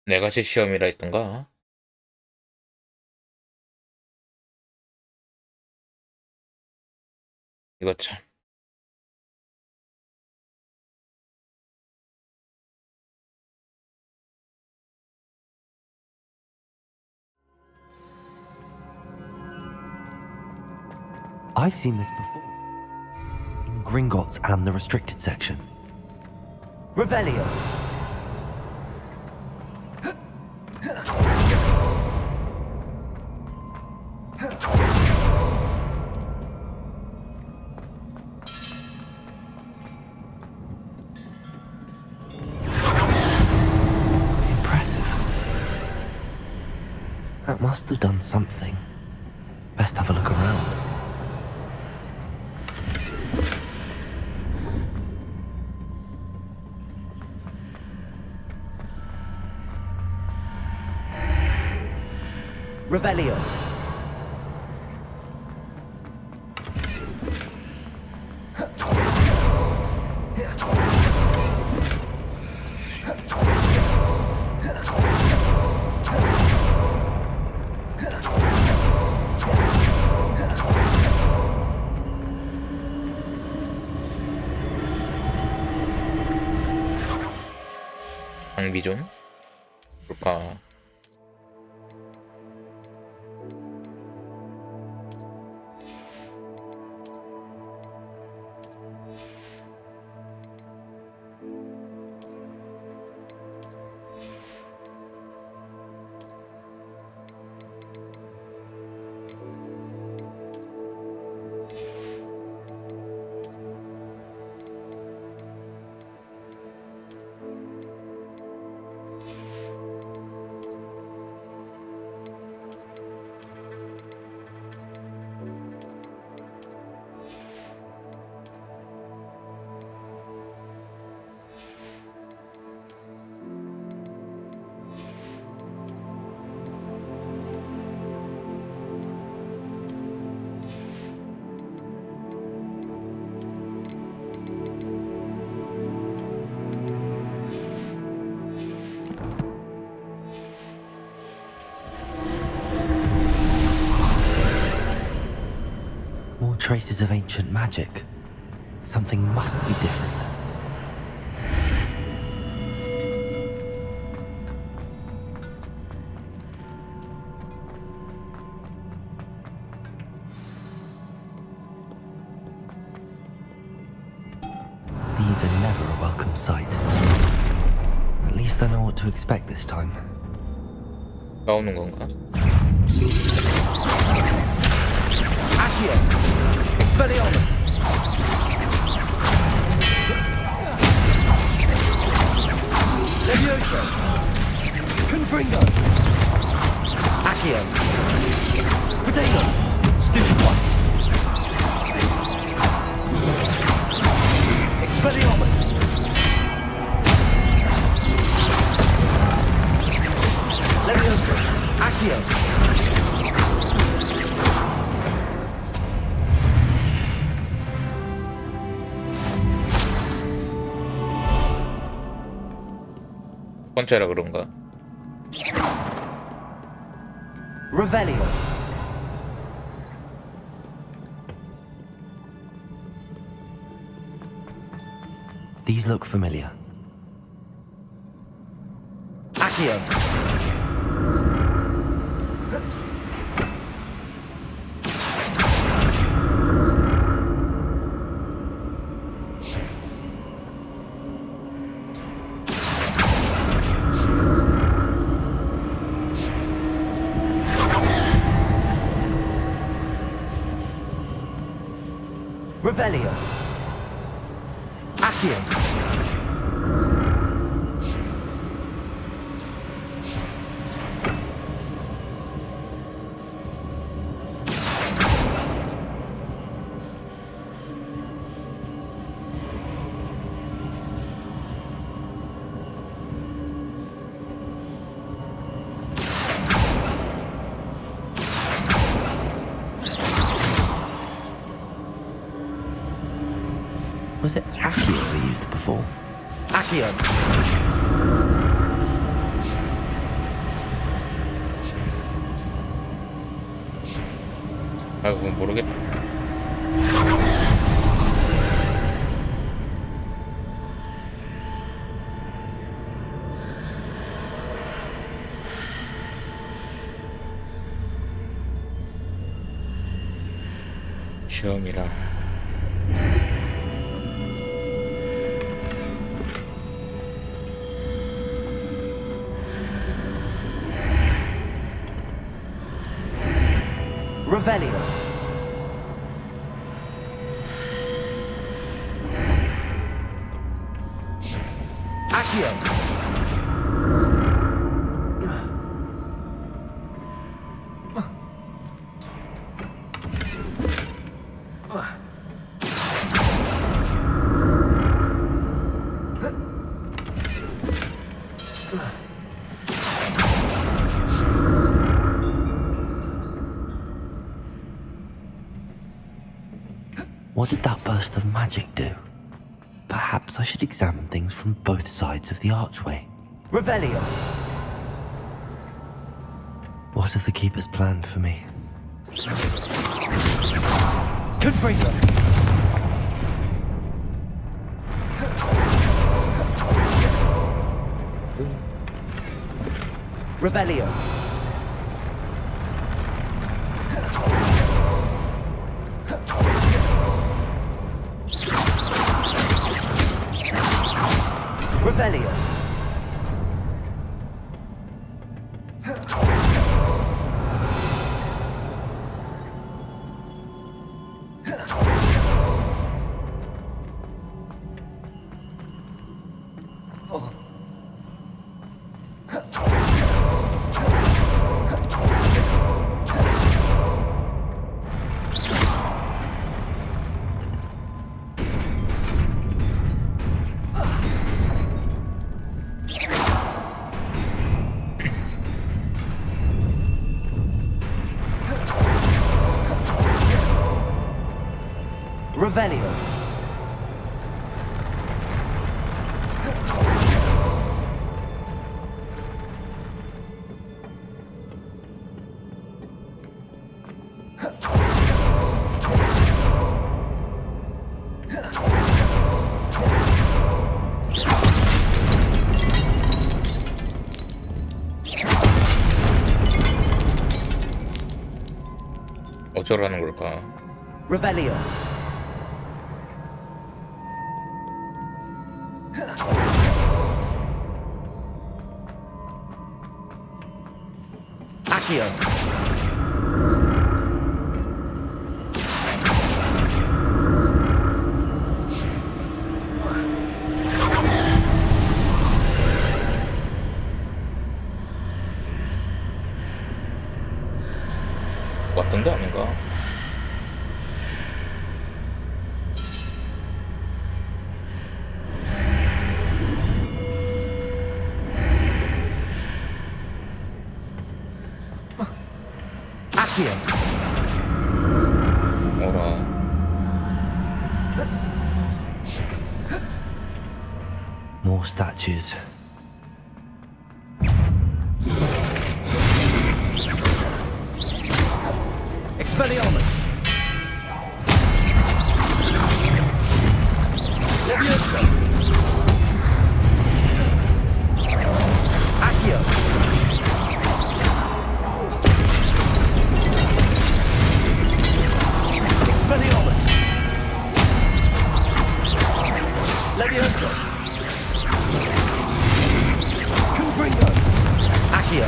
내가시 시험이라 했던가? 이거 참. I've seen this before. In Gringotts and the restricted section. Revelio! Impressive. That must have done something. Best have a look around. Revelio. 장비 좀 볼까? More traces of ancient magic. Something must be different. These are never a welcome sight. At least I know what to expect this time. 나오는 건가? Accio! Expelliarmus! Levioso! Confringo! Accio! Potato! Stupid one! Expelliarmus! Levioso! Accio! 번째라 그런가? Revelio. These look familiar. Accio. Revelio. Accio. Was it Accio we used before? Accio! 아, 그건 모르겠다. 시험이라. Revelio. Accio. What did that burst of magic do? Perhaps I should examine things from both sides of the archway. Revelio! What have the keepers planned for me? Confringo! Revelio! Revelio. Revelio. 어쩌라는 걸까? Revelio. Accio. 왔던데 아닌가? Accio. 어라. More statues. Expelliarmus. Leviosa. Accio. Expelliarmus. Leviosa. Confringo. Accio.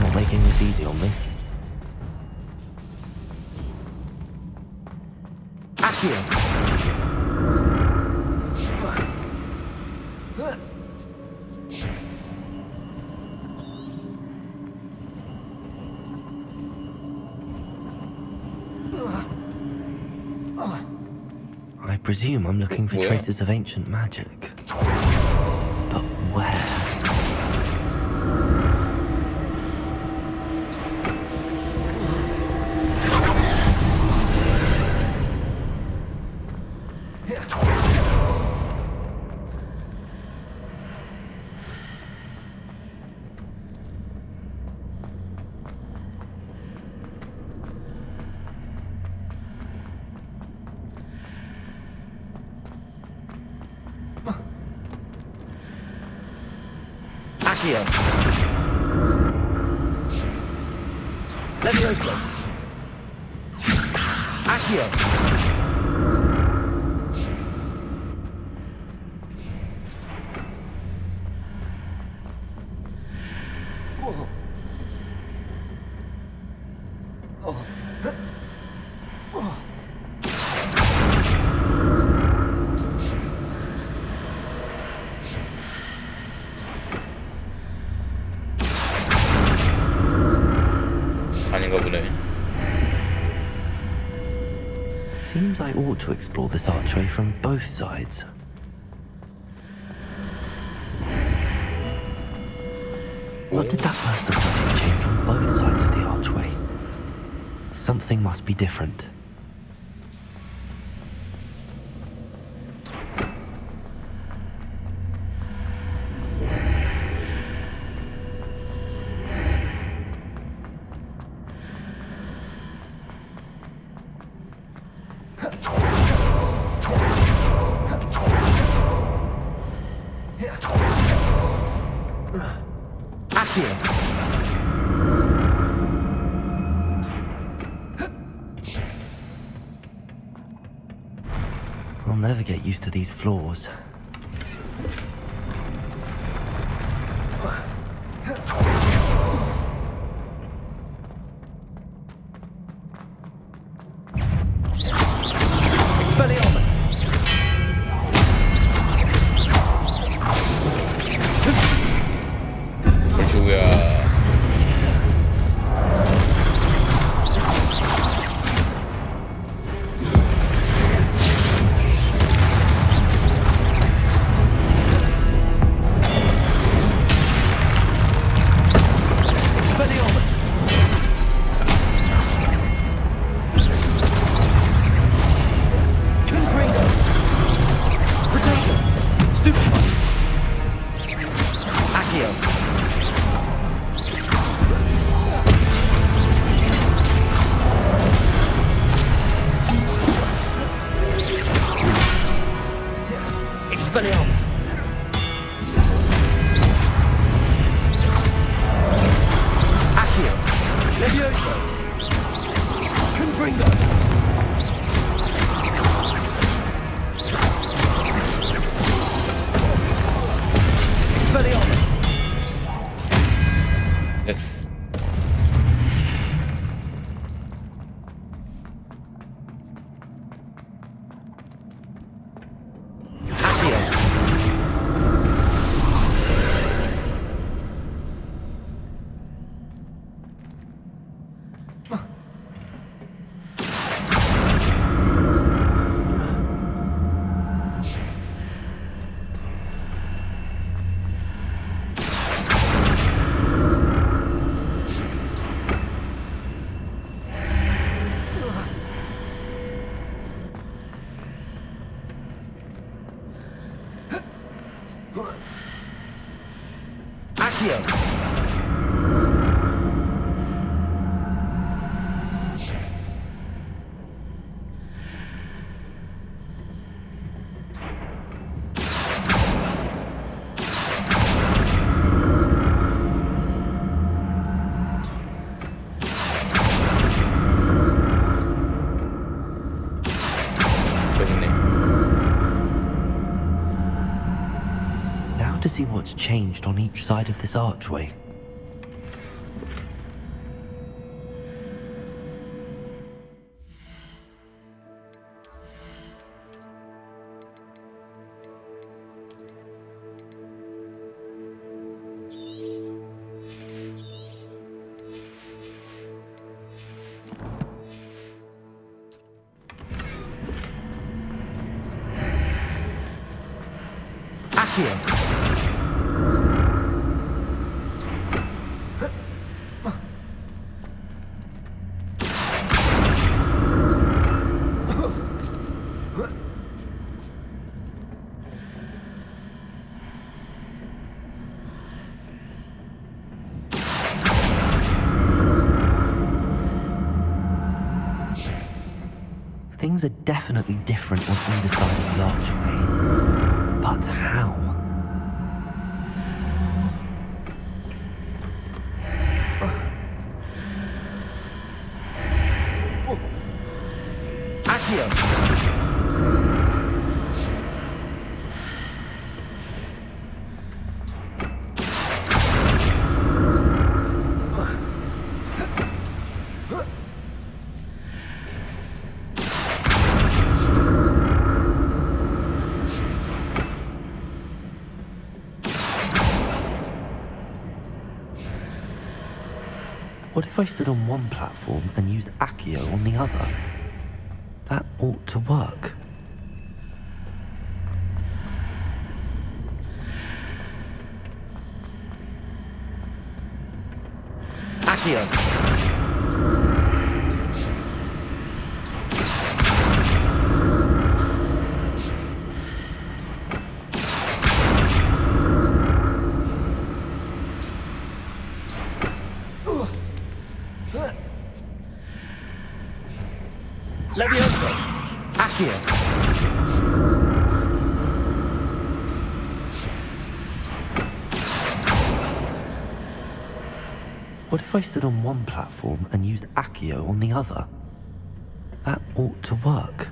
Not making this easy on me. Accio. I presume I'm looking for 뭐야? traces of ancient magic. But where? Accio. Levioso. Accio. 아닌가 보네. Seems I ought to explore this archway from both sides. What did that burst of magic change on both sides of the archway? Something must be different. I'll never get used to these floors. Expelliarmus! 주야. Expelliarmus! Accio! Levioso! Confringo! Expelliarmus! 됐어. Accio! Now to see what's changed on each side of this archway. Accio! Things are definitely different on either side of the archway. But how? What if I stood on one platform and used Accio on the other? That ought to work. Accio! Levioso! Accio! What if I stood on one platform and used Accio on the other? That ought to work.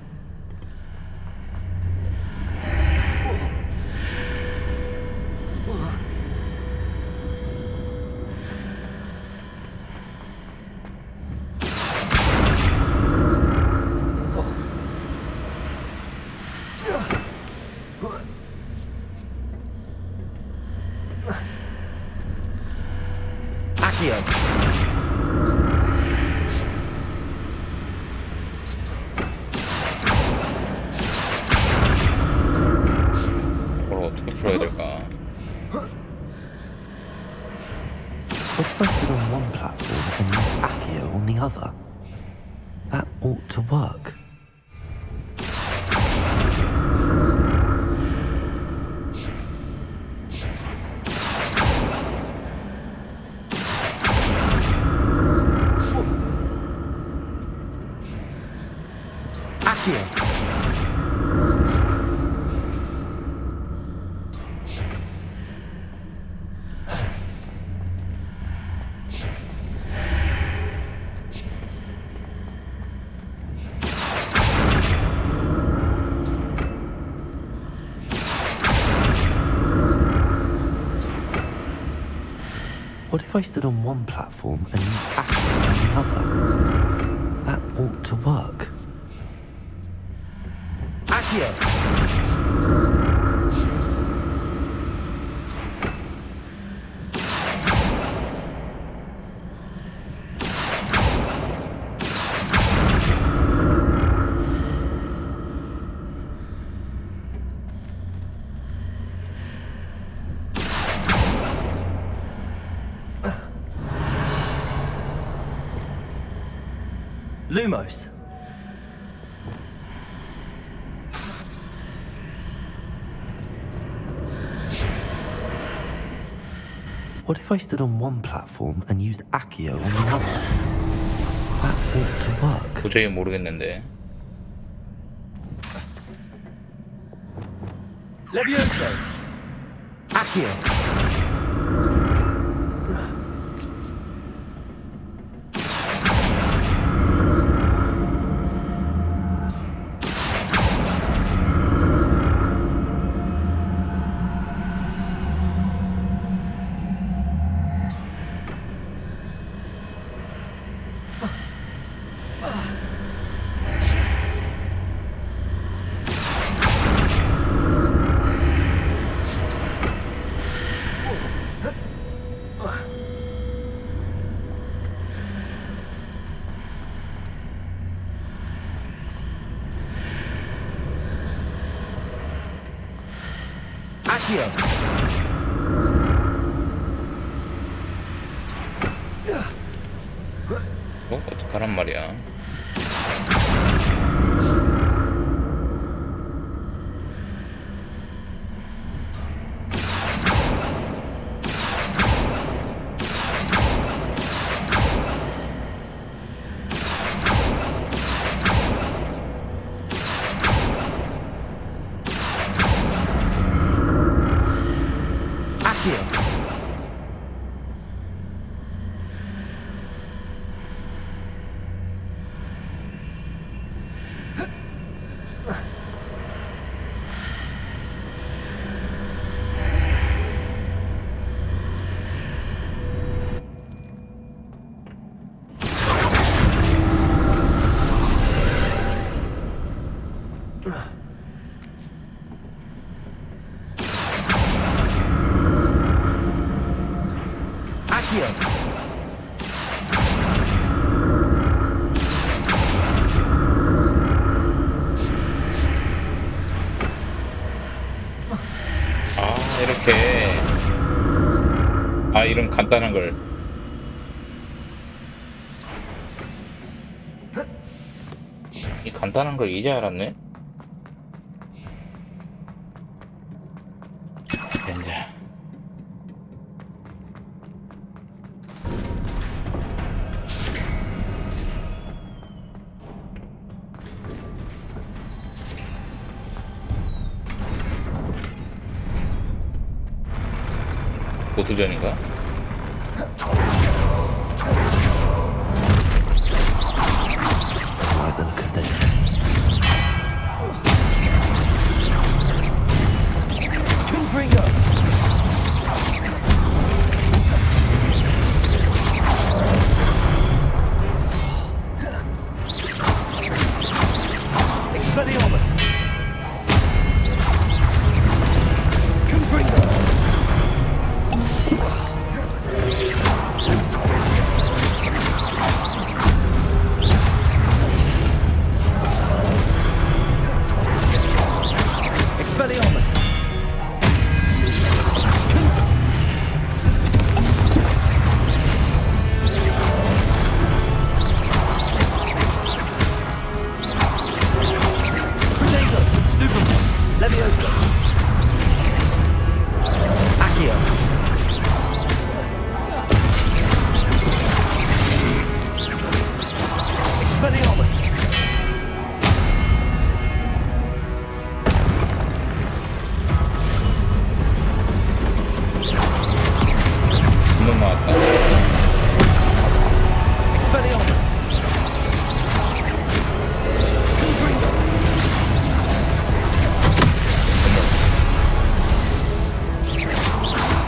뭘 어떻게 풀어야 될까? What if I stood on one platform and used Accio on the other? That ought to work. Accio! What if I stood on one platform and used Accio on the other? That ought to work. Accio! Lumos. What if I stood on one platform and used Accio on the other? That ought to work. 도저히 모르겠는데. Levioso! Accio! 어떡하란 말이야. 이런 간단한 걸. 이 간단한 걸 이제 알았네. 렌자. 보스전인가? Like the look of this. Confringo! Expelliarmus! Confringo! Expelliarmus! Protego! Stupid! Leviosa! Accio! Expelliarmus! 한번 나왔다. Expelliarmus! Confringo!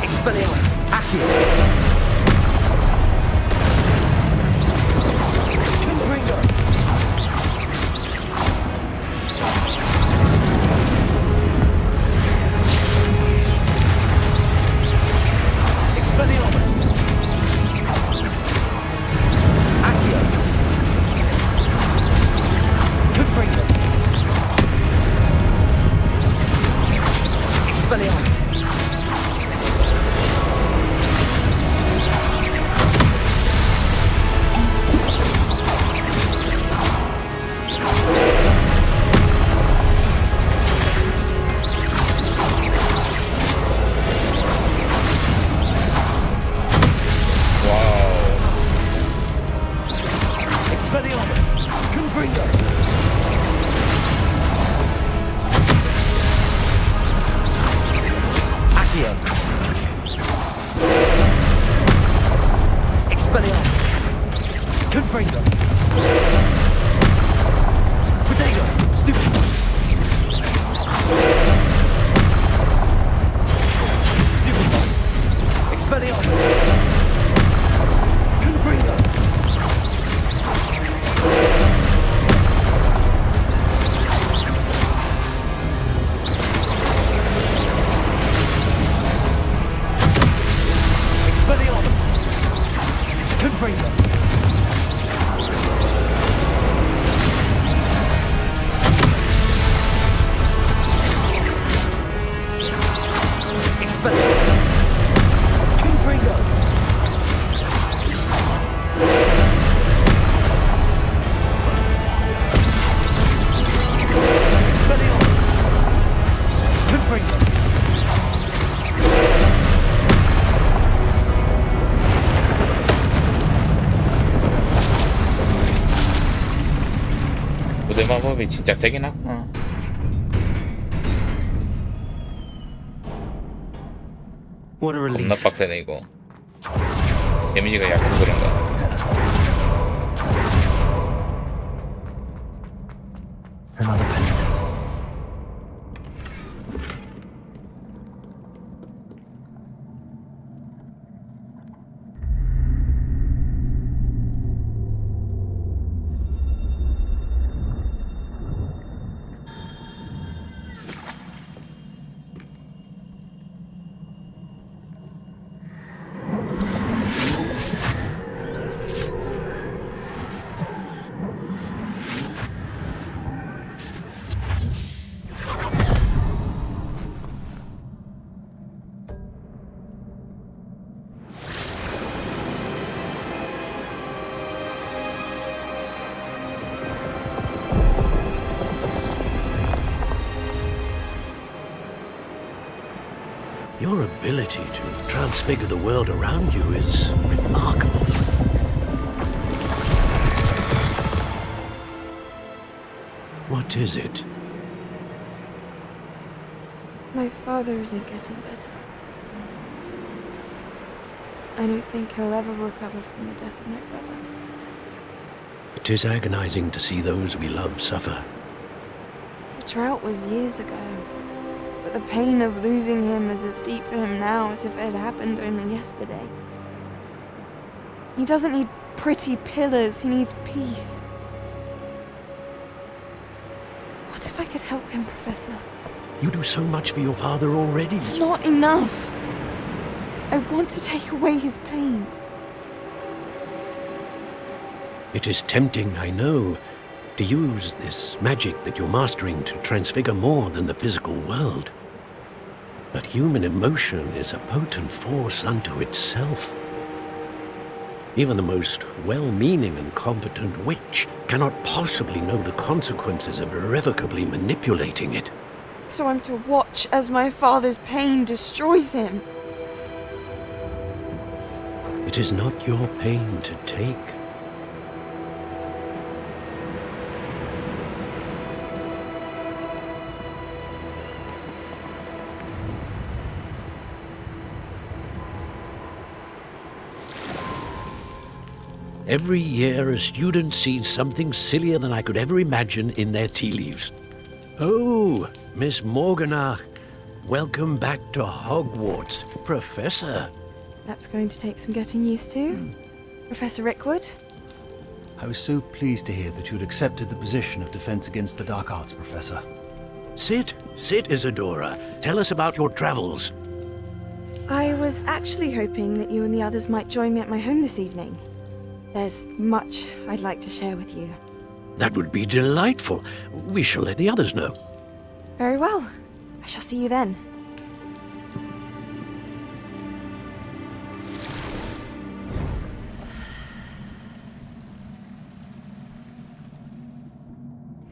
Expelliarmus! Accio! Confringo! Expelliarmus! Accio! Confringo! Expelliarmus! 와우. Expelliarmus! Confringo! Accio! Expelliarmus! Confringo! Protego! Stupid! Stupid! Expelliarmus! Confringo! Expelliarmus! Confringo! Expelliarmus! Confringo! Expelliarmus! Confringo! 고대 마법이 진짜 세긴 하구나. What a relief. 겁나 빡세네 이거. 데미지가 약해서 그런가. Another pensive. Your ability to transfigure the world around you is remarkable. What is it? My father isn't getting better. I don't think he'll ever recover from the death of my brother. It is agonizing to see those we love suffer. The drought was years ago, but the pain of losing him is as deep for him now as if it had happened only yesterday. He doesn't need pretty pillars, he needs peace. What if I could help him, Professor? You do so much for your father already. It's not enough. I want to take away his pain. It is tempting, I know, to use this magic that you're mastering to transfigure more than the physical world. But human emotion is a potent force unto itself. Even the most well-meaning and competent witch cannot possibly know the consequences of irrevocably manipulating it. So I'm to watch as my father's pain destroys him. It is not your pain to take. Every year, a student sees something sillier than I could ever imagine in their tea leaves. Oh, Miss Morganach, welcome back to Hogwarts, Professor. That's going to take some getting used to. Professor Rickwood? I was so pleased to hear that you'd accepted the position of Defense Against the Dark Arts, Professor. Sit, Isadora. Tell us about your travels. I was actually hoping that you and the others might join me at my home this evening. There's much I'd like to share with you. That would be delightful. We shall let the others know. Very well. I shall see you then.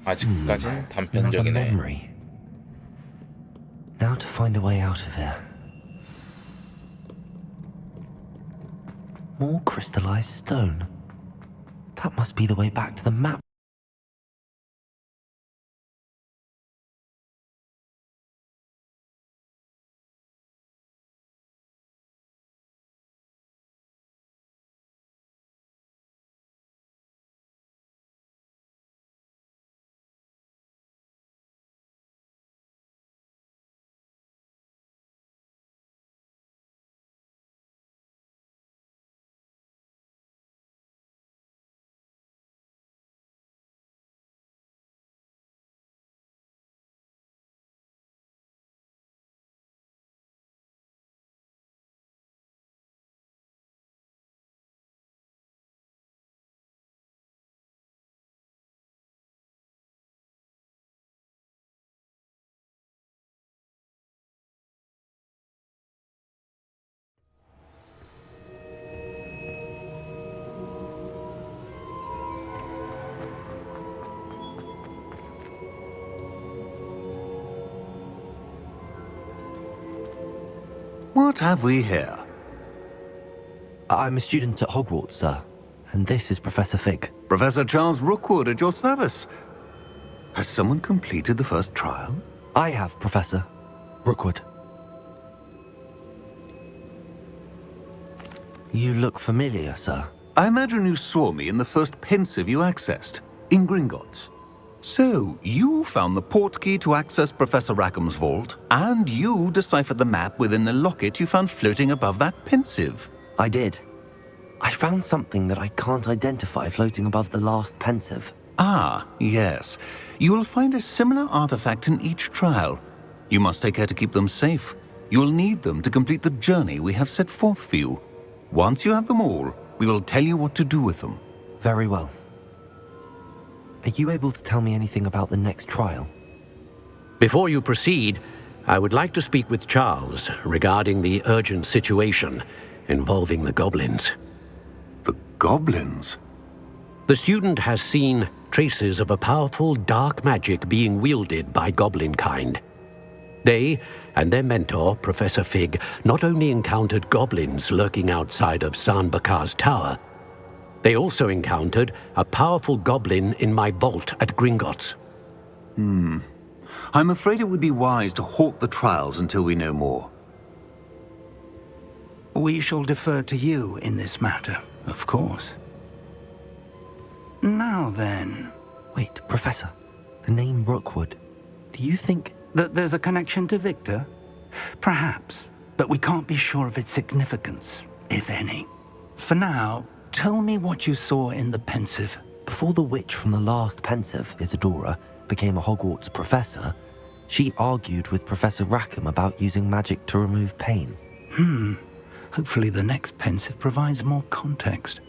아직까진 Another 단편적이네. memory. Now to find a way out of here. More crystallized stone. That must be the way back to the map. What have we here? I'm a student at Hogwarts, sir. And this is Professor Fig. Professor Charles Rookwood at your service. Has someone completed the first trial? I have, Professor Rookwood. You look familiar, sir. I imagine you saw me in the first pensive you accessed, in Gringotts. So, you found the portkey to access Professor Rackham's vault, and you deciphered the map within the locket you found floating above that pensive. I did. I found something that I can't identify floating above the last pensive. Ah, yes. You will find a similar artifact in each trial. You must take care to keep them safe. You will need them to complete the journey we have set forth for you. Once you have them all, we will tell you what to do with them. Very well. Are you able to tell me anything about the next trial? Before you proceed, I would like to speak with Charles regarding the urgent situation involving the goblins. The goblins? The student has seen traces of a powerful dark magic being wielded by goblin kind. They and their mentor, Professor Fig, not only encountered goblins lurking outside of San Bakar's tower, they also encountered a powerful goblin in my vault at Gringotts. I'm afraid it would be wise to halt the trials until we know more. We shall defer to you in this matter, of course. Now then... Wait, Professor. The name Rookwood. Do you think... that there's a connection to Victor? Perhaps, but we can't be sure of its significance, if any. For now, tell me what you saw in the Pensive. Before the witch from the last Pensive, Isadora, became a Hogwarts professor, she argued with Professor Rackham about using magic to remove pain. Hopefully the next Pensive provides more context.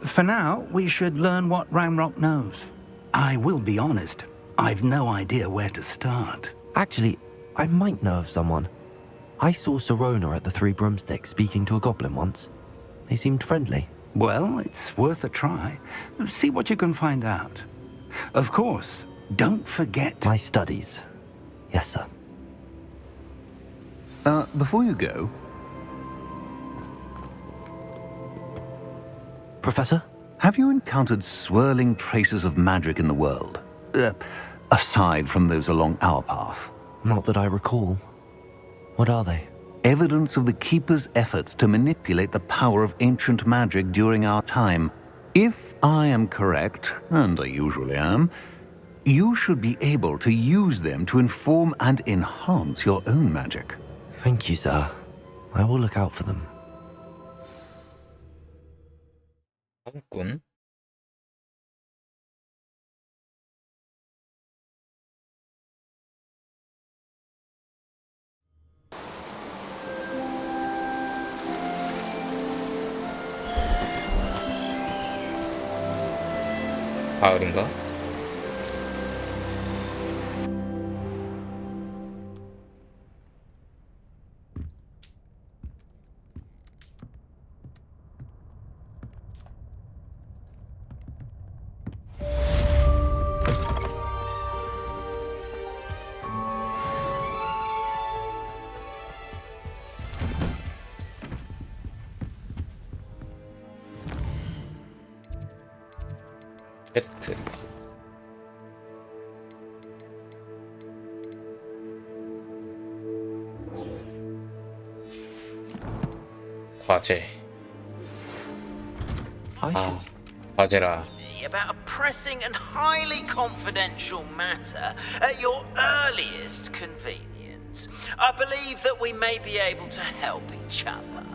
For now, we should learn what Ramrock knows. I will be honest, I've no idea where to start. Actually, I might know of someone. I saw Sirona at the Three Broomsticks speaking to a goblin once. They seemed friendly. Well, it's worth a try. See what you can find out. Of course, don't forget... My studies. Yes, sir. Before you go, Professor? have you encountered swirling traces of magic in the world? Aside from those along our path. Not that I recall. What are they? Evidence of the Keeper's efforts to manipulate the power of ancient magic during our time. If I am correct, and I usually am, you should be able to use them to inform and enhance your own magic. Thank you, sir. I will look out for them. 사슴꾼. 가을인가? 퀘스트. 과제. 과제라. About a pressing and highly confidential matter at your earliest convenience. I believe that we may be able to help each other.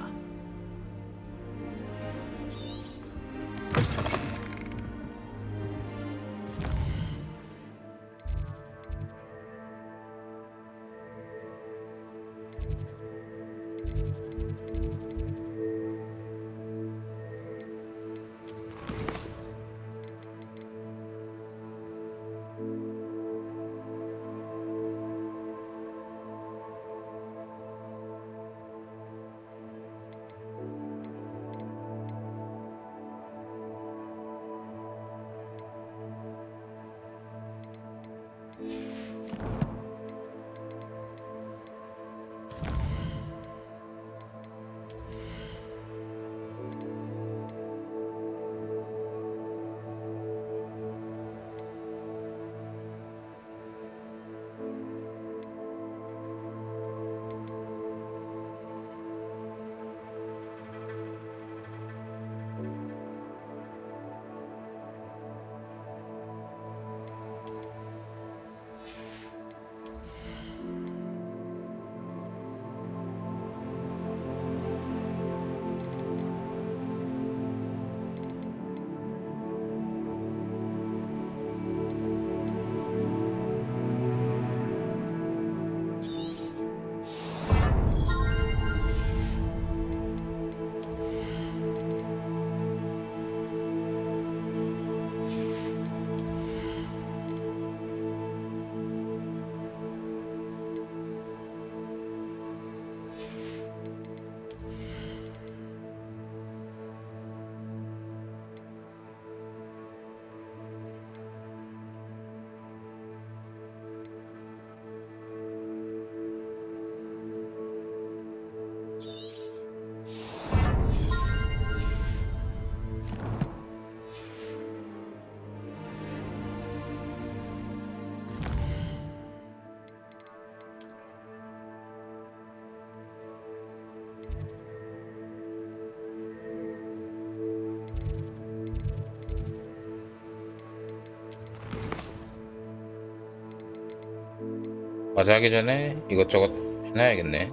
과제 하기 전에 이것저것 해놔야겠네.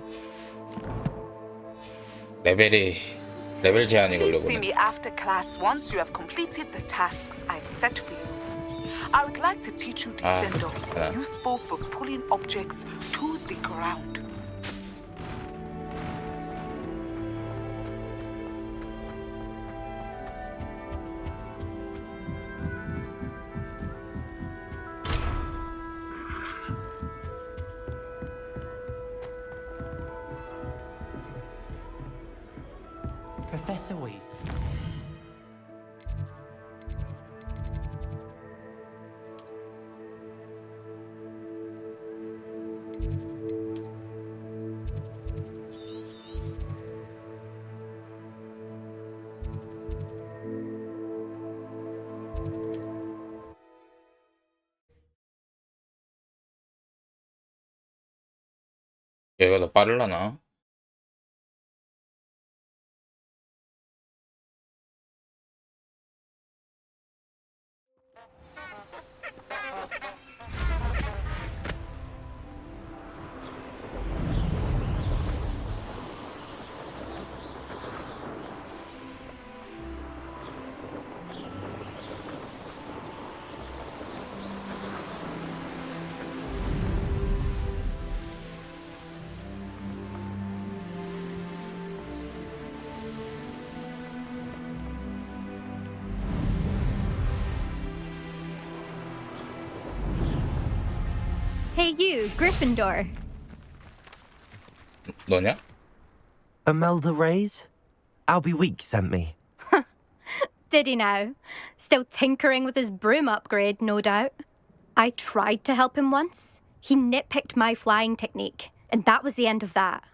레벨 제한이 Please 걸려보네. see me after class once you have completed the tasks I've set for you. I would like to teach you Descendo, 그렇구나. useful for pulling objects to the ground. Professor Weasley. 얘가 더 빠르려나? Hey you, Gryffindor. 너냐? Imelda Reyes? Albie Weeks sent me. Did he now? Still tinkering with his broom upgrade, no doubt. I tried to help him once. He nitpicked my flying technique, and that was the end of that.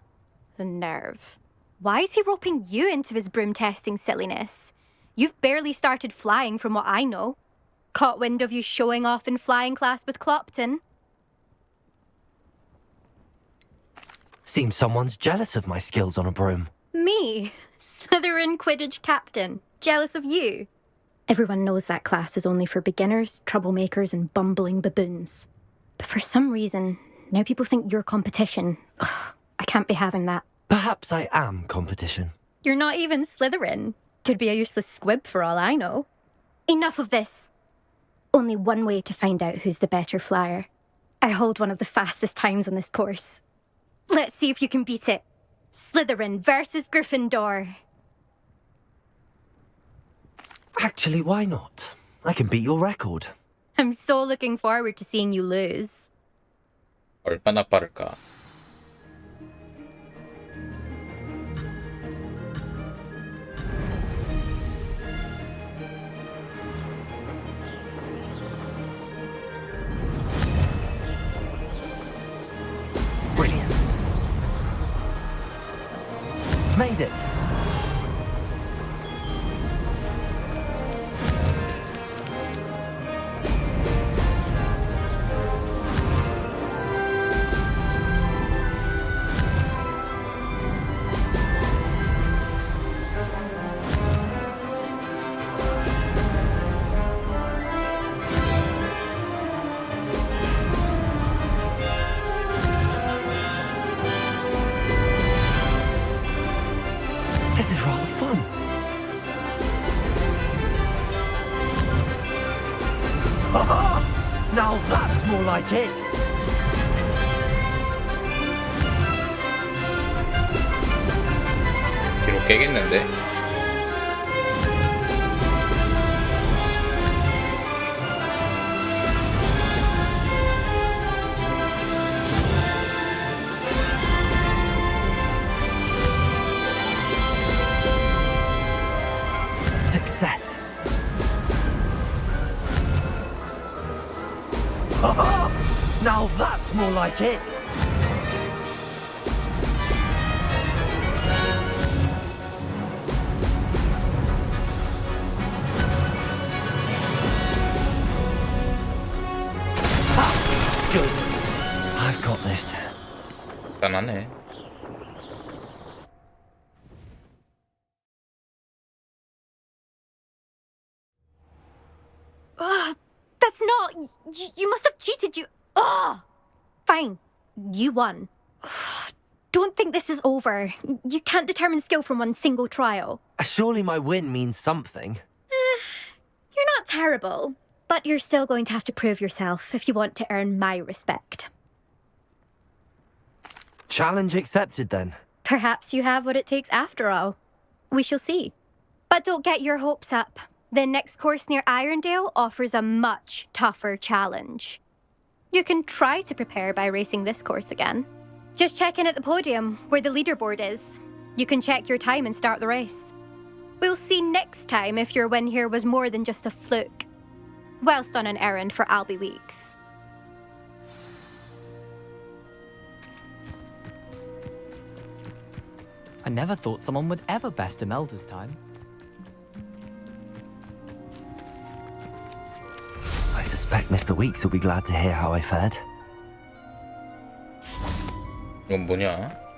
The nerve. Why is he roping you into his broom testing silliness? You've barely started flying from what I know. Caught wind of you showing off in flying class with Clopton. Seems someone's jealous of my skills on a broom. Me? Slytherin Quidditch captain. Jealous of you? Everyone knows that class is only for beginners, troublemakers, and bumbling baboons. But for some reason, now people think you're competition. Ugh, I can't be having that. Perhaps I am competition. You're not even Slytherin. Could be a useless squib for all I know. Enough of this. Only one way to find out who's the better flyer. I hold one of the fastest times on this course. Let's see if you can beat it. Slytherin versus Gryffindor. Actually, why not? I can beat your record. I'm so looking forward to seeing you lose. 얼마나 빠를까? Brilliant. Made it. This is rather fun. Now that's more like it. 뒤로 깨겠는데? Success. Now that's more like it. Good. I've got this. 간단하네. Ugh, that's not... You must have cheated, you... Ugh! Fine. you won. Don't think this is over. You can't determine skill from one single trial. Surely my win means something. You're not terrible, but you're still going to have to prove yourself if you want to earn my respect. Challenge accepted then. Perhaps you have what it takes after all. We shall see. But don't get your hopes up. The next course near Irondale offers a much tougher challenge. You can try to prepare by racing this course again. Just check in at the podium, where the leaderboard is. You can check your time and start the race. We'll see next time if your win here was more than just a fluke, whilst on an errand for Albie Weeks. I never thought someone would ever best Imelda's time. I suspect Mr. Weeks will be glad to hear how I fared. 이건 뭐냐?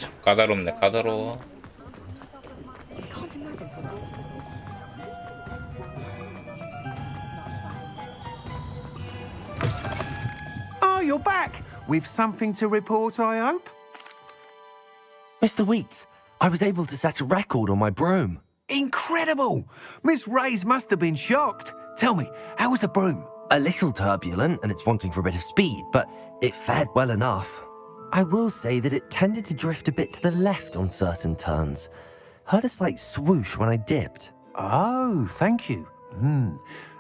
참 까다롭네, 까다로워. Oh, you're back! With something to report, I hope? Mr. Weeks, I was able to set a record on my broom. Incredible! Miss Reyes must have been shocked. Tell me, how was the broom? A little turbulent, and it's wanting for a bit of speed, but it fared well enough. I will say that it tended to drift a bit to the left on certain turns. Heard a slight swoosh when I dipped. Oh, thank you.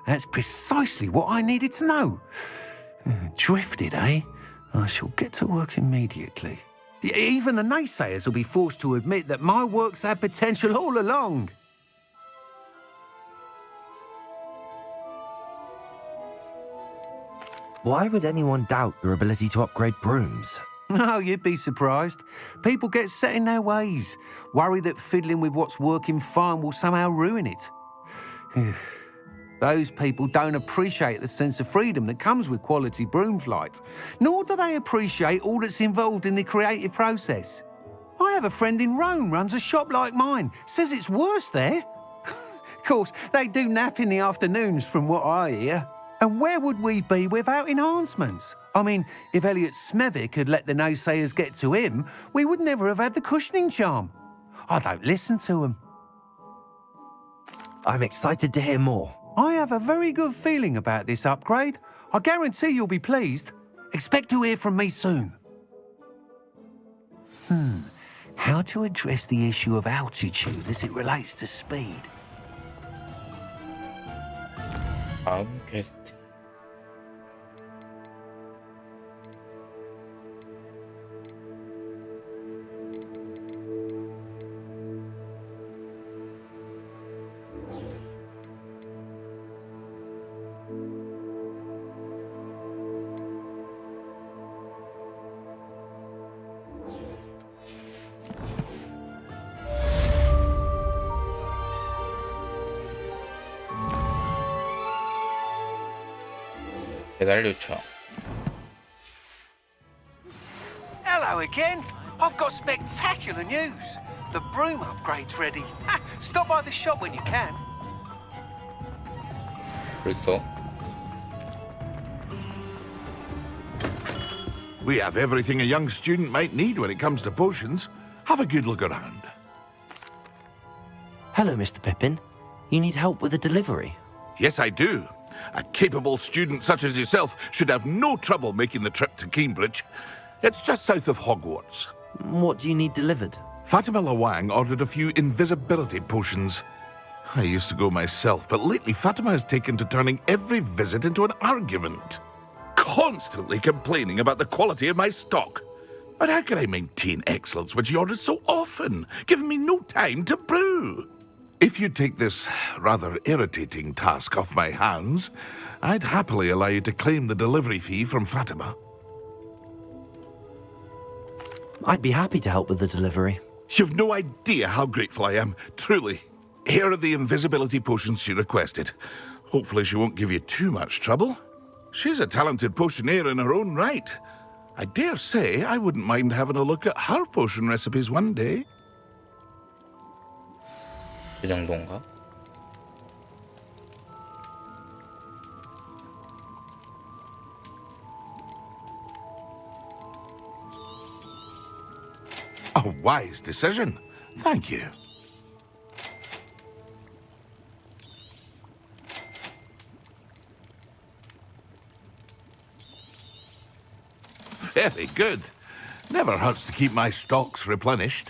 That's precisely what I needed to know. Drifted, eh? I shall get to work immediately. Even the naysayers will be forced to admit that my work's had potential all along. Why would anyone doubt your ability to upgrade brooms? No, you'd be surprised. People get set in their ways, worry that fiddling with what's working fine will somehow ruin it. Those people don't appreciate the sense of freedom that comes with quality broom flight, nor do they appreciate all that's involved in the creative process. I have a friend in Rome runs a shop like mine, says it's worse there. Of course, they do nap in the afternoons from what I hear. And where would we be without enhancements? I mean, if Elliot Smethwick had let the naysayers get to him, we would never have had the cushioning charm. I don't listen to them. I'm excited to hear more. I have a very good feeling about this upgrade. I guarantee you'll be pleased. Expect to hear from me soon. How to address the issue of altitude as it relates to speed? 다음 퀘스트. 배달 요청. Hello again. I've got spectacular news. The broom upgrade's ready. Stop by the shop when you can. 벌써? We have everything a young student might need when it comes to potions. Have a good look around. Hello, Mr. Pippin. You need help with the delivery? Yes, I do. A capable student such as yourself should have no trouble making the trip to Cambridge. It's just south of Hogwarts. What do you need delivered? Fatima Lawang ordered a few invisibility potions. I used to go myself, but lately Fatima has taken to turning every visit into an argument. Constantly complaining about the quality of my stock. But how can I maintain excellence when she orders so often, giving me no time to brew? If you take this rather irritating task off my hands, I'd happily allow you to claim the delivery fee from Fatima. I'd be happy to help with the delivery. You've no idea how grateful I am, truly. Here are the invisibility potions she requested. Hopefully she won't give you too much trouble. She's a talented potioneer in her own right. I dare say I wouldn't mind having a look at her potion recipes one day. 그 정도인가? A wise decision. Thank you. Very good. Never hurts to keep my stocks replenished.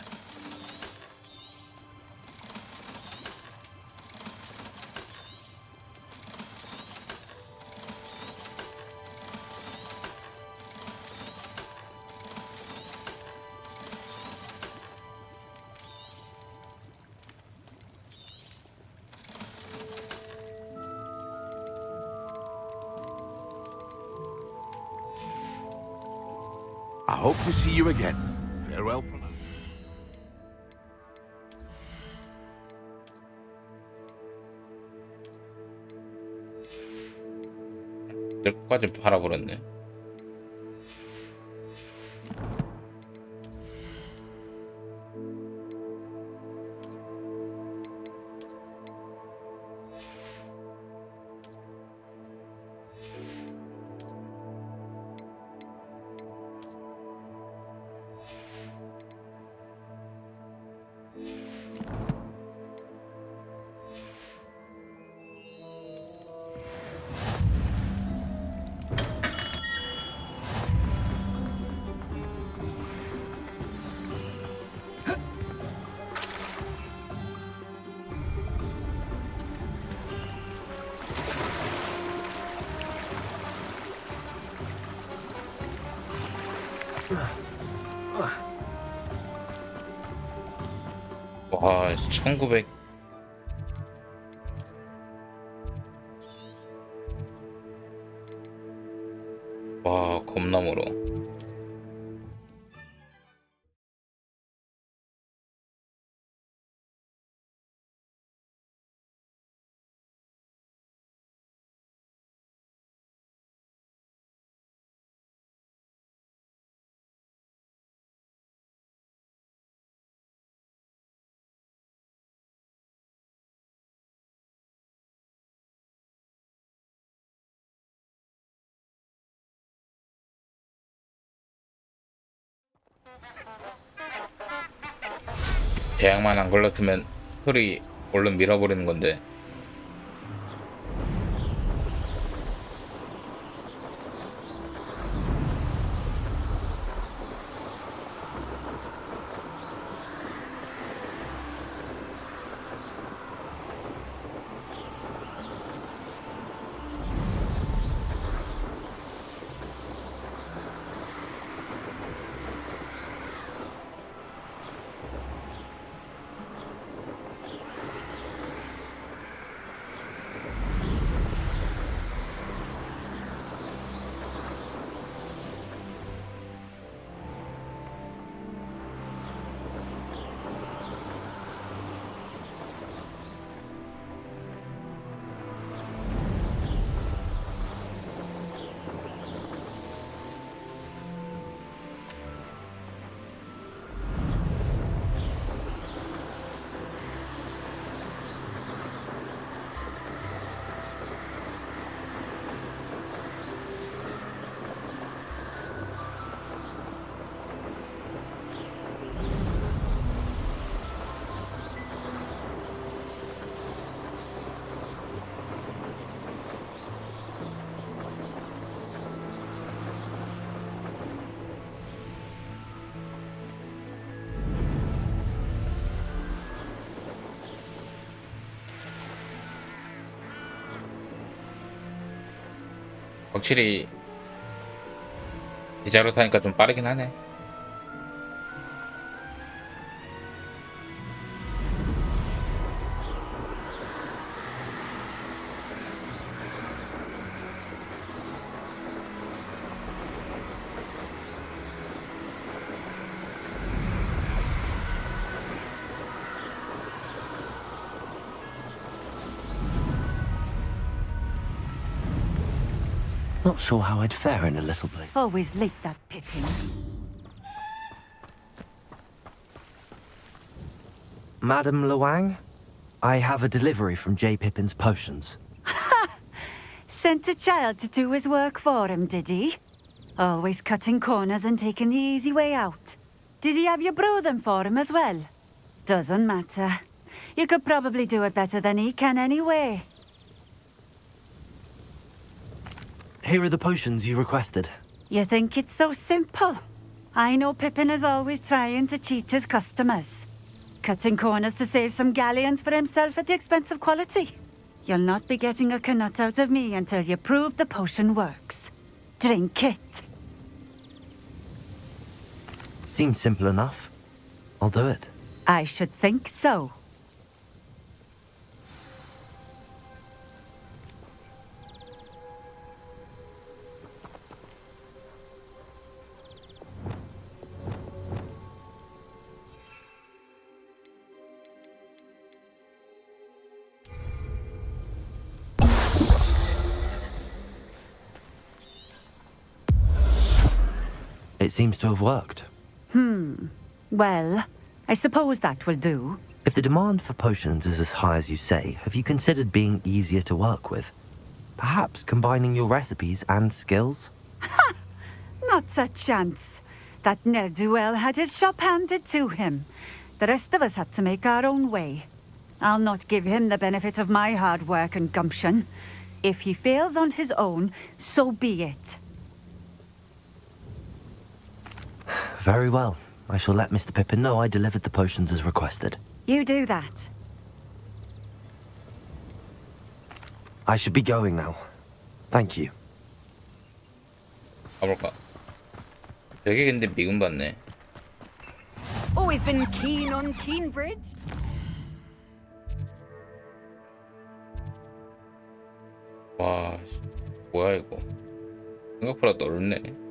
I hope to see you again. Farewell for now. 내 것까지 팔아버렸네. 와, 1900. 와, 겁나 멀어. 대학만 안 걸렸으면 소리 얼른 밀어버리는 건데. 확실히 기자로 타니까 좀 빠르긴 하네. Not sure how I'd fare in a little place. Always late, that Pippin. Madam Luang, I have a delivery from J. Pippin's potions. Sent a child to do his work for him, did he? Always cutting corners and taking the easy way out. Did he have you brew them for him as well? Doesn't matter. You could probably do it better than he can anyway. Here are the potions you requested. You think it's so simple? I know Pippin is always trying to cheat his customers. Cutting corners to save some galleons for himself at the expense of quality. You'll not be getting a canut out of me until you prove the potion works. Drink it. Seems simple enough. I'll do it. I should think so. It seems to have worked. Well, I suppose that will do. If the demand for potions is as high as you say, have you considered being easier to work with? Perhaps combining your recipes and skills? Not a chance. That ne'er-do-well had his shop handed to him. The rest of us had to make our own way. I'll not give him the benefit of my hard work and gumption. If he fails on his own, so be it. Very well. I shall let Mr. Pippin know I delivered the potions as requested. You do that. I should be going now. Thank you. 가볼까? 여기 근데 미군 받네. Always been keen on Keenbridge. 와, 뭐야 이거? 생각보다 넓네.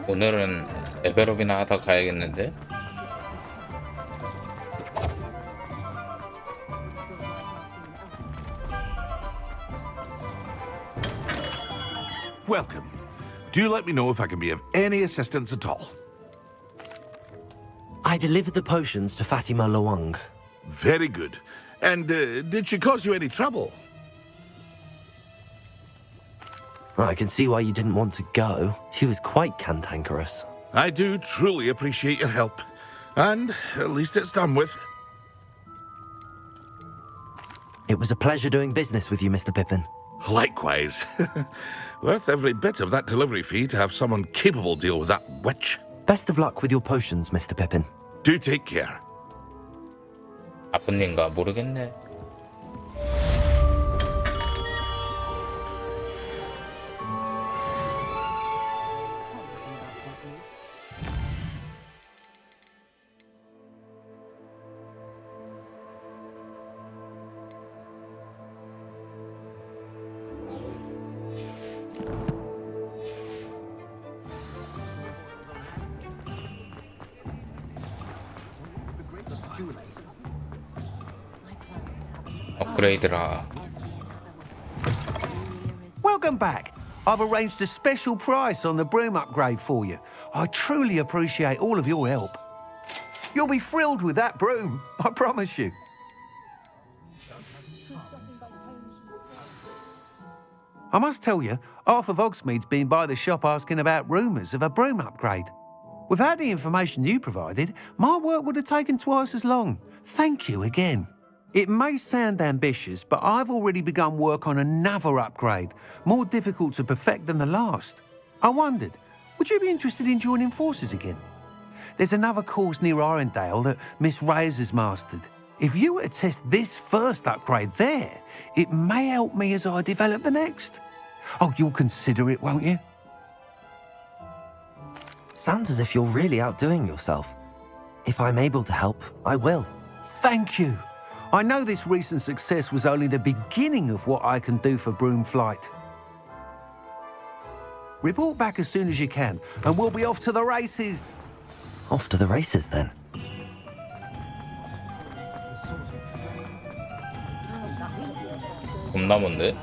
오늘은 레벨업이나 하다 가야겠는데? Welcome. Do let me know if I can be of any assistance at all. I delivered the potions to Fatima Luang. Very good. And did she cause you any trouble? I can see why you didn't want to go. She was quite cantankerous. I do truly appreciate your help. And at least it's done with. It was a pleasure doing business with you, Mr. Pippin. Likewise. Worth every bit of that delivery fee to have someone capable deal with that witch. Best of luck with your potions, Mr. Pippin. Do take care. 아픈 일인가 모르겠네. Welcome back. I've arranged a special price on the broom upgrade for you. I truly appreciate all of your help. You'll be thrilled with that broom, I promise you. I must tell you, half of Hogsmeade's been by the shop asking about rumours of a broom upgrade. Without the information you provided, my work would have taken twice as long. Thank you again. It may sound ambitious, but I've already begun work on another upgrade, more difficult to perfect than the last. I wondered, would you be interested in joining forces again? There's another course near Arendale that Miss Reyes has mastered. If you were to test this first upgrade there, it may help me as I develop the next. Oh, you'll consider it, won't you? Sounds as if you're really outdoing yourself. If I'm able to help, I will. Thank you. I know this recent success was only the beginning of what I can do for Broomflight. Report back as soon as you can, and we'll be off to the races. Off to the races, then. 겁나 뭔데?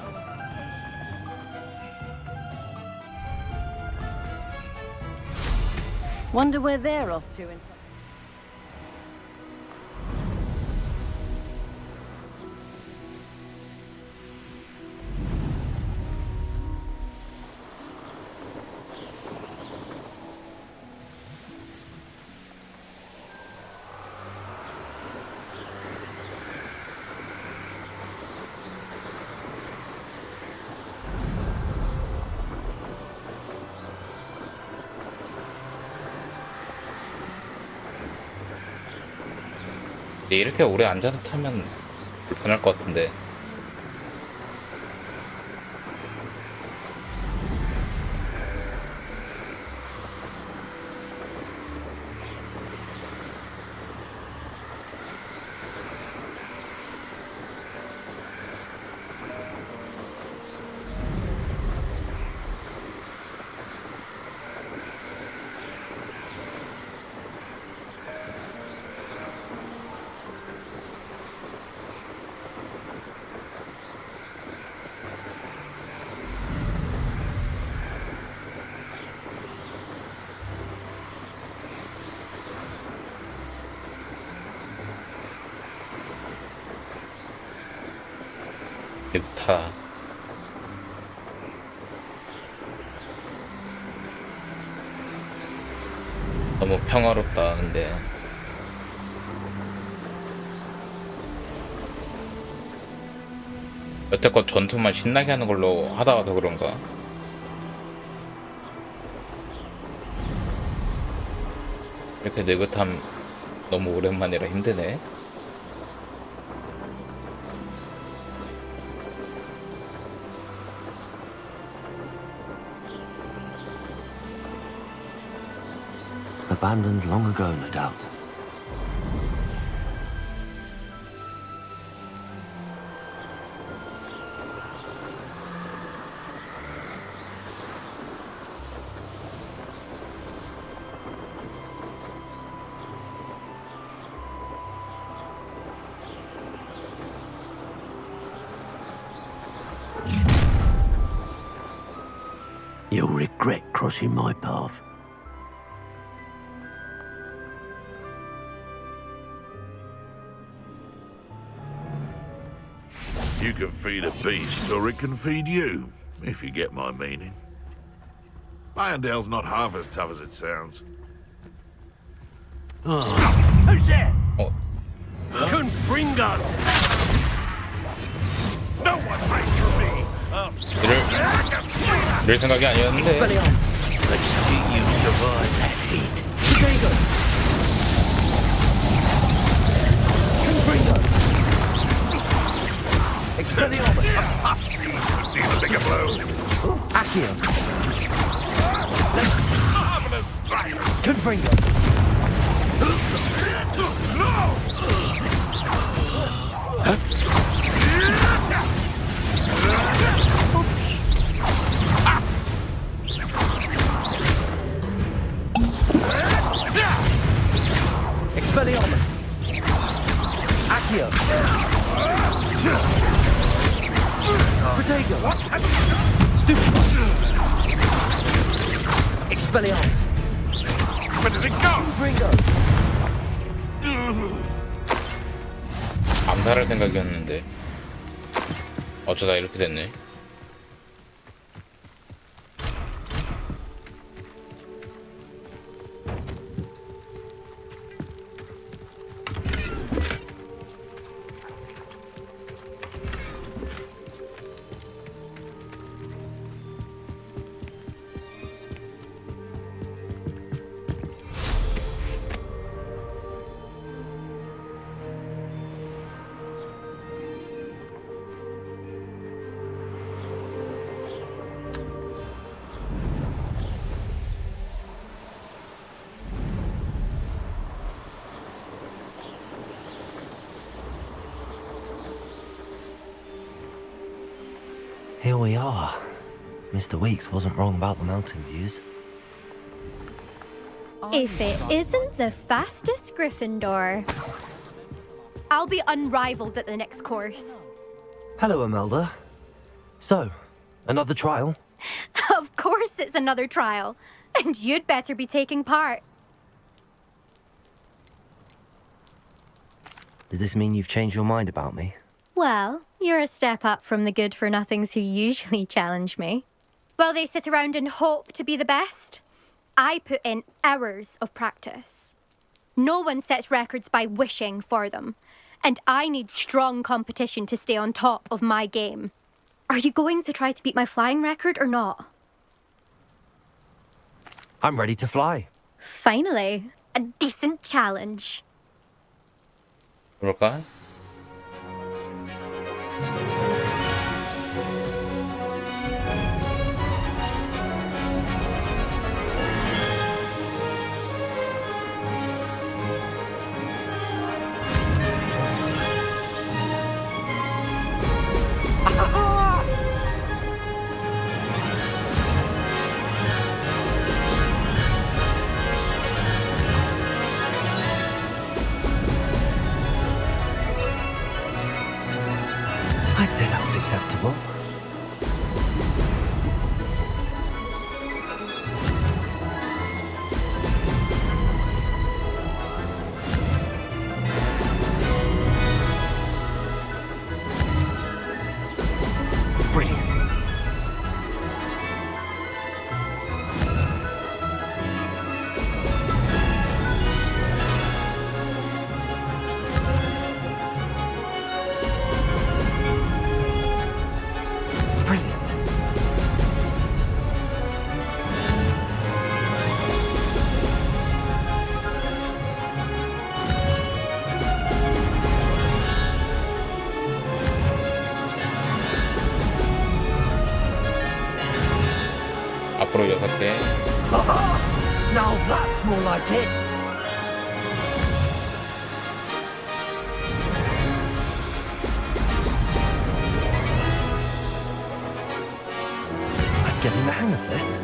Wonder where they're off to. 이렇게 오래 앉아서 타면 불편할 것 같은데. 좋다. 너무 평화롭다. 근데 여태껏 전투만 신나게 하는 걸로 하다 와서 그런가? 이렇게 느긋함 너무 오랜만이라 힘드네. Abandoned long ago, no doubt. You'll regret crossing my path. You can feed a beast, or it can feed you, if you get my meaning. Irondale's not half as tough as it sounds. Oh. Who's there? Oh. Confringo! No one breaks for me! 이럴 생각이 아니었는데. Let's see you survive that heat. Potato! Confringo! Expelliarmus! Need a bigger blow. Accio! Marvelous strike! Confringo! Expelliarmus! Accio! Protego! Stupid! Expelliarmus! Where does it go? Ringo! 암살할 생각이었는데 어쩌다 이렇게 됐네. Here we are. Mr. Weeks wasn't wrong about the mountain views. If it isn't the fastest Gryffindor, I'll be unrivaled at the next course. Hello, Imelda. So, another trial? Of course it's another trial, and you'd better be taking part. Does this mean you've changed your mind about me? Well, you're a step up from the good-for-nothings who usually challenge me. While they sit around and hope to be the best, I put in hours of practice. No one sets records by wishing for them, and I need strong competition to stay on top of my game. Are you going to try to beat my flying record or not? I'm ready to fly. Finally, a decent challenge. 그럴까? I'd say that was acceptable. Brilliant. Brilliant. 앞으로 6개. Now that's more like it. I'm getting the hang of this.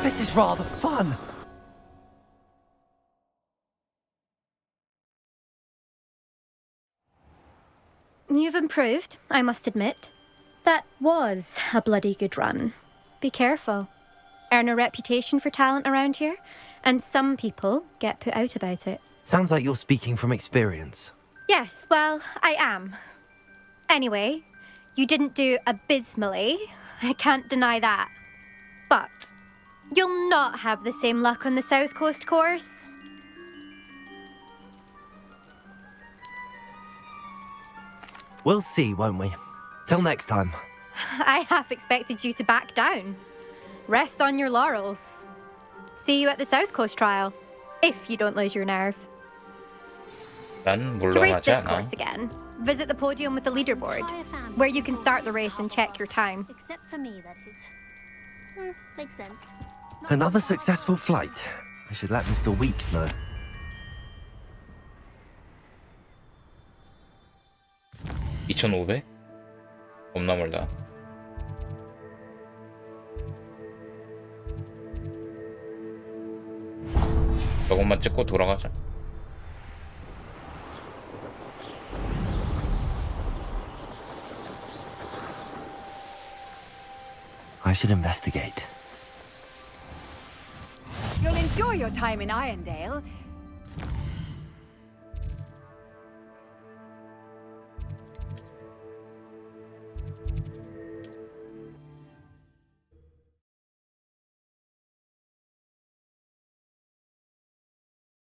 This is rather fun. You've improved, I must admit. That was a bloody good run. Be careful. Earn a reputation for talent around here, and some people get put out about it. Sounds like you're speaking from experience. Yes, well, I am. Anyway, you didn't do abysmally. I can't deny that. But you'll not have the same luck on the South Coast course. We'll see, won't we? Till next time. I half expected you to back down. Rest on your laurels. See you at the South Coast trial, if you don't lose your nerve. 난 To race 물러나지 this 않아. course again, visit the podium with the leaderboard, where you can start the race and check your time. Except for me, that is. Makes sense. Another successful flight. I should let Mr. Weeks know. 2500? 겁나 멀다. 저것만 찍고 돌아가자. I should investigate. You'll enjoy your time in Irondale.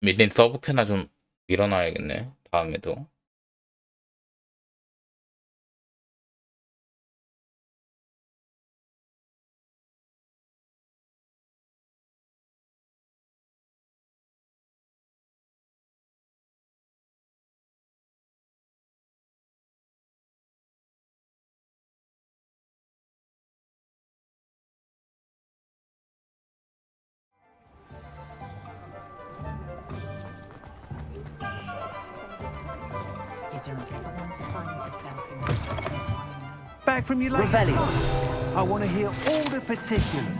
밀린 서브캐나 좀 밀어놔야겠네. 다음에도. Back from your late Revelio. I want to hear all the particulars.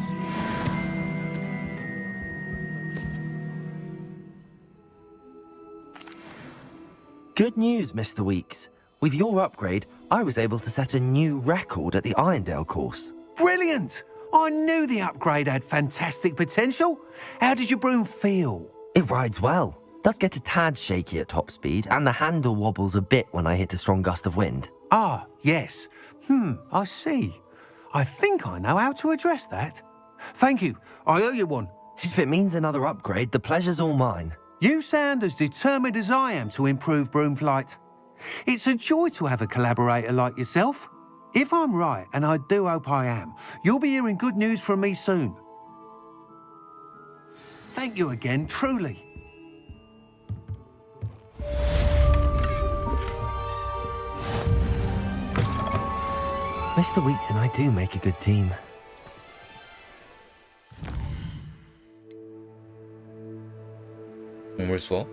Good news, Mr. Weeks. With your upgrade, I was able to set a new record at the Irondale course. Brilliant! I knew the upgrade had fantastic potential. How did your broom feel? It rides well. Does get a tad shaky at top speed, and the handle wobbles a bit when I hit a strong gust of wind. Ah, yes. I see. I think I know how to address that. Thank you. I owe you one. If it means another upgrade, the pleasure's all mine. You sound as determined as I am to improve broom flight. It's a joy to have a collaborator like yourself. If I'm right, and I do hope I am, you'll be hearing good news from me soon. Thank you again, truly. Mr. Weeks and I do make a good team. 동물 수업?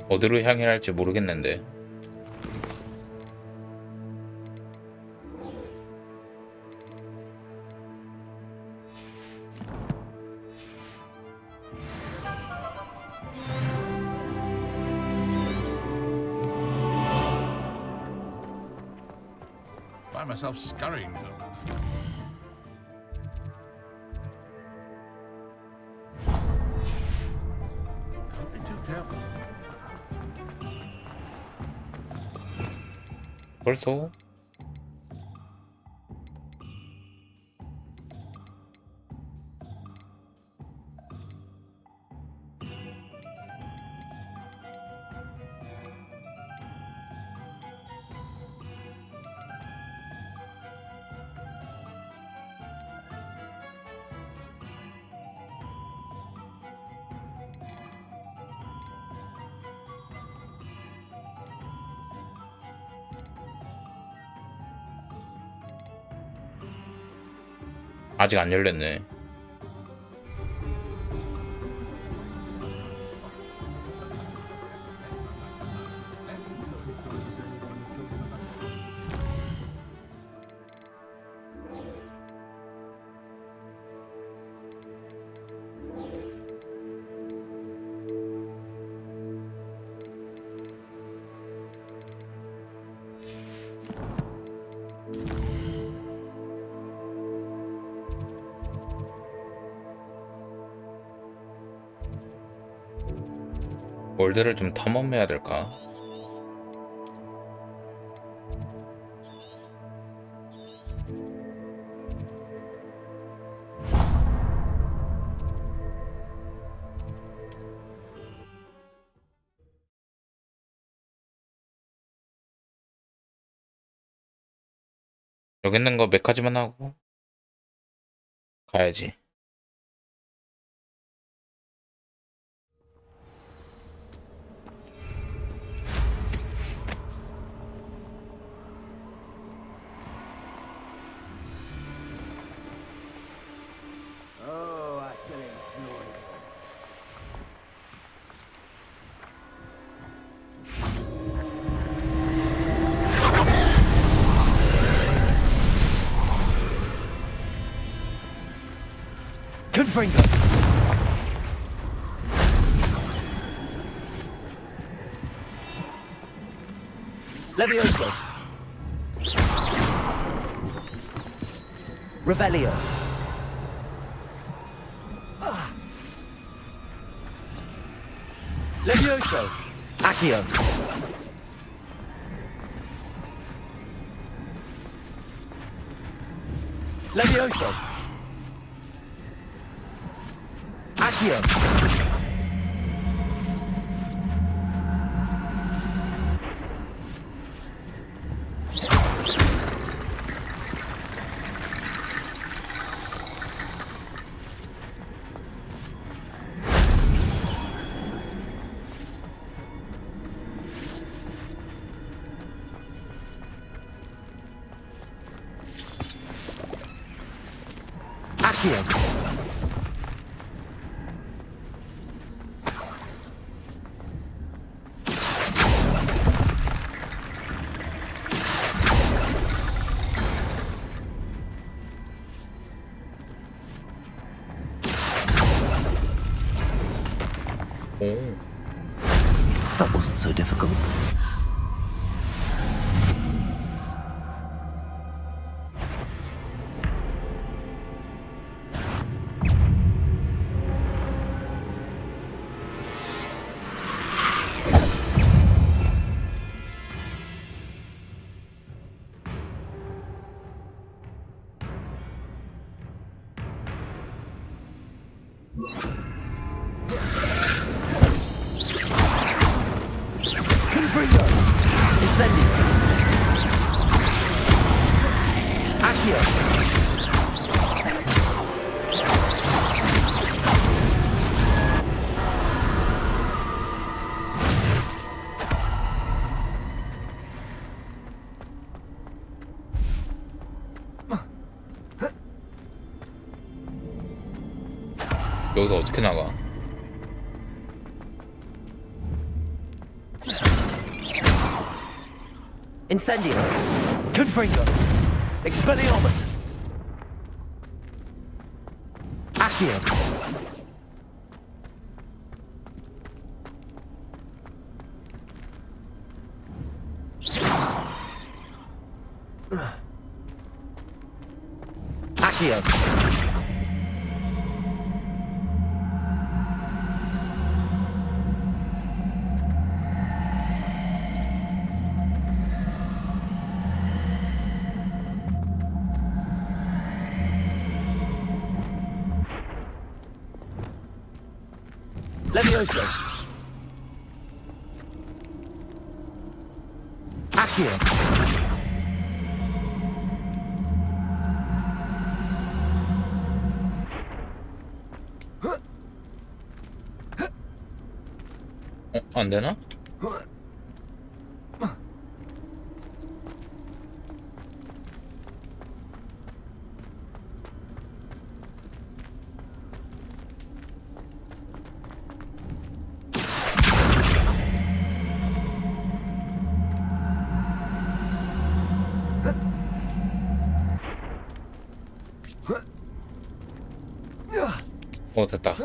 어디로 향해야 할지 모르겠는데. Find myself scurrying. Can't be too careful. 벌써? 아직 안 열렸네. 월드를 좀 탐험해야 될까? 여기 있는 거 몇 가지만 하고 가야지. Confringo. Levioso. Revelio. Levioso. Accio. Levioso. Accio. Accio. 오. That wasn't so difficult. Incendio. Accio. 여기서 어떻게 나가? Incendio. Confringo. Expelliarmus. Accio. Accio. Levioso. Accio. 안 되나? 됐다.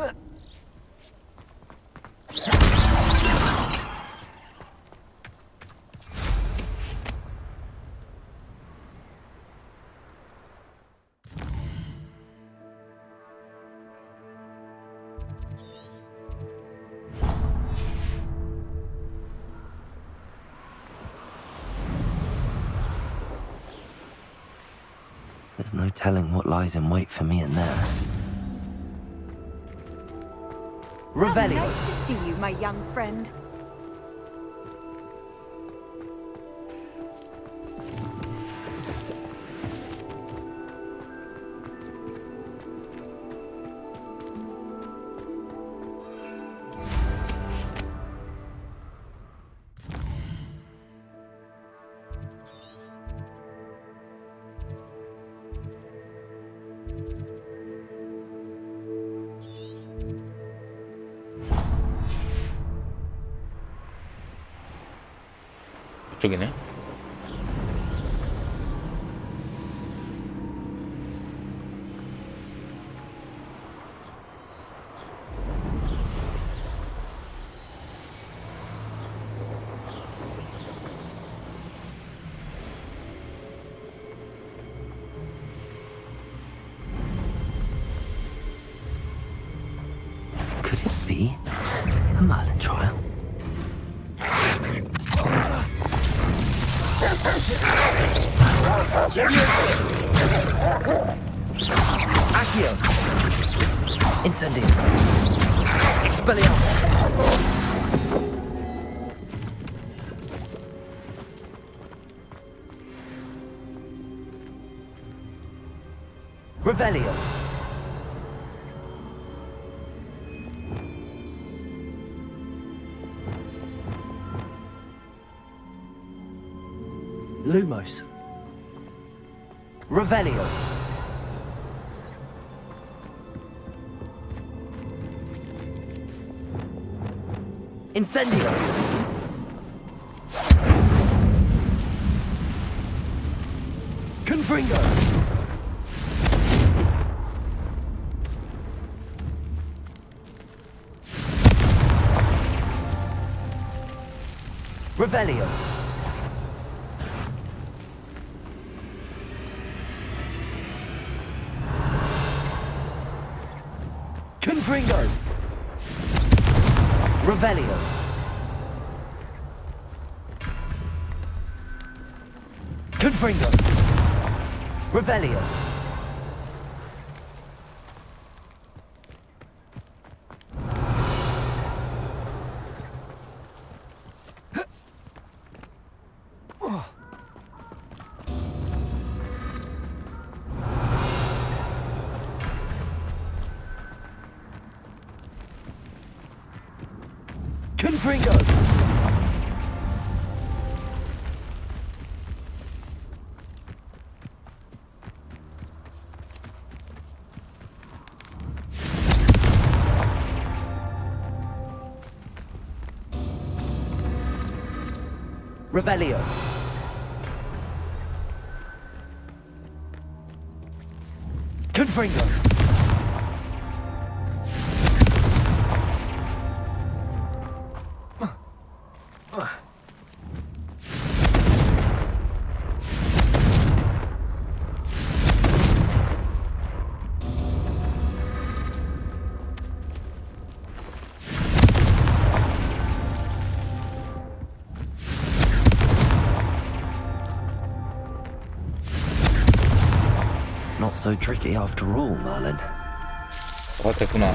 There's no telling what lies in wait for me in there. Revelio! Nice to see you, my young friend. 이쪽이네. Could it be a Merlin trial? Accio! Incendio! Expelliarmus! Revelio! Lumos. Revelio. Incendio. Confringo. Revelio. Confringo. Revelio. Confringo. Revelio. Confringo! Revelio. Confringo. Not so tricky after all, Merlin. 됐구나.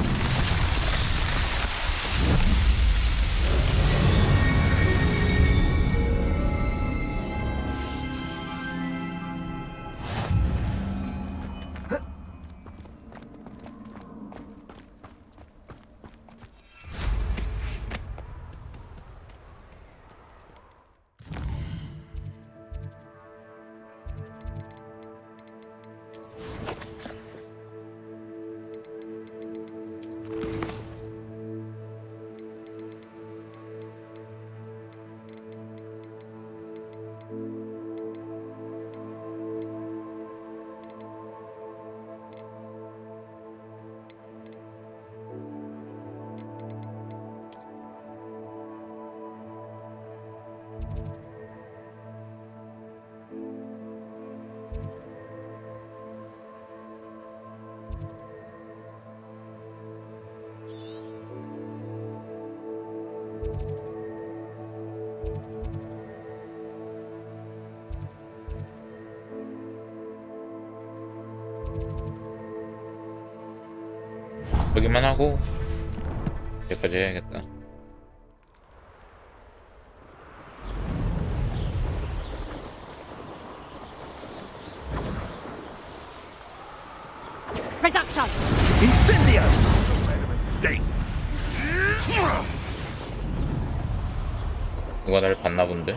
여기만 하고 여기까지 해야겠다. Reduction! Incendio! 누가 날 봤나 본데?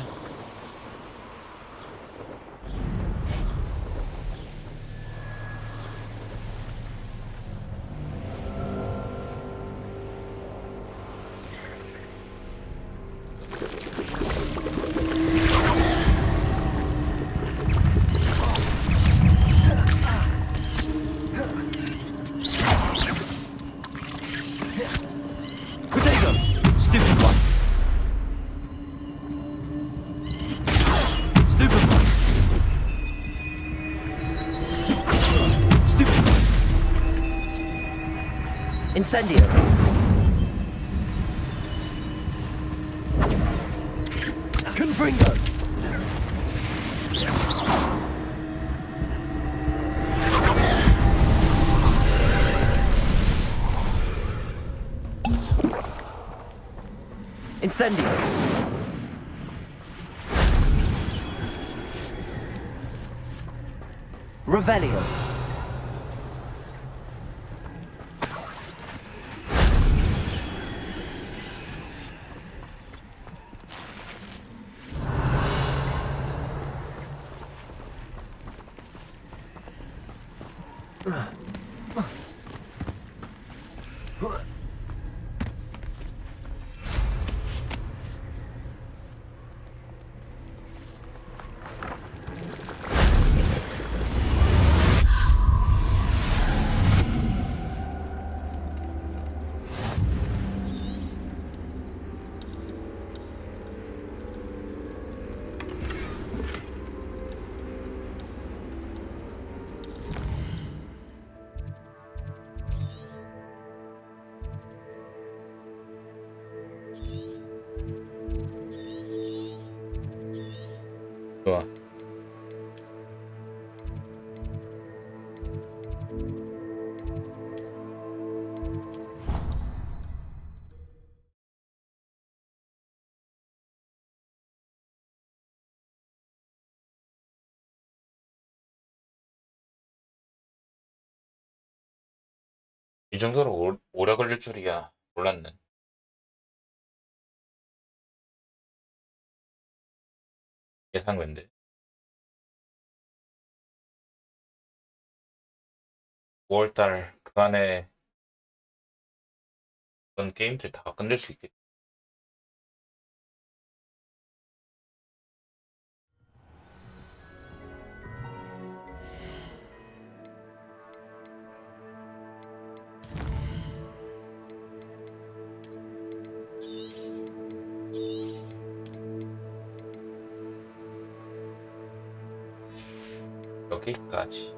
Incendio! Confringo! Incendio! Revelio! 좋아. 이 정도로 오래 걸릴 줄이야 몰랐네. 예상외인데. 5월달 그 안에 그런 게임들 다 끝낼 수 있겠다. 여기까지.